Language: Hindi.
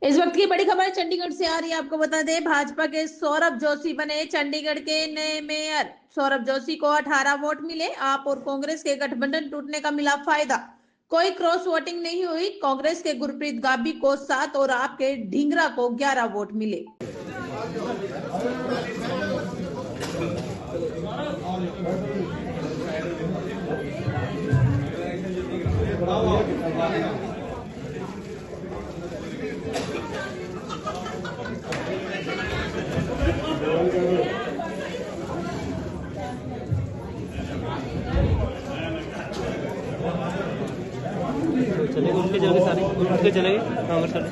इस वक्त की बड़ी खबर चंडीगढ़ से आ रही है। आपको बता दें, भाजपा के सौरभ जोशी बने चंडीगढ़ के नए मेयर। सौरभ जोशी को 18 वोट मिले। आप और कांग्रेस के गठबंधन टूटने का मिला फायदा। कोई क्रॉस वोटिंग नहीं हुई। कांग्रेस के गुरप्रीत गाबी को 7 और आपके ढींगरा को 11 वोट मिले। चलेगी उनके चलेगी सारी उनके चलेगी कांग्रेस वाले।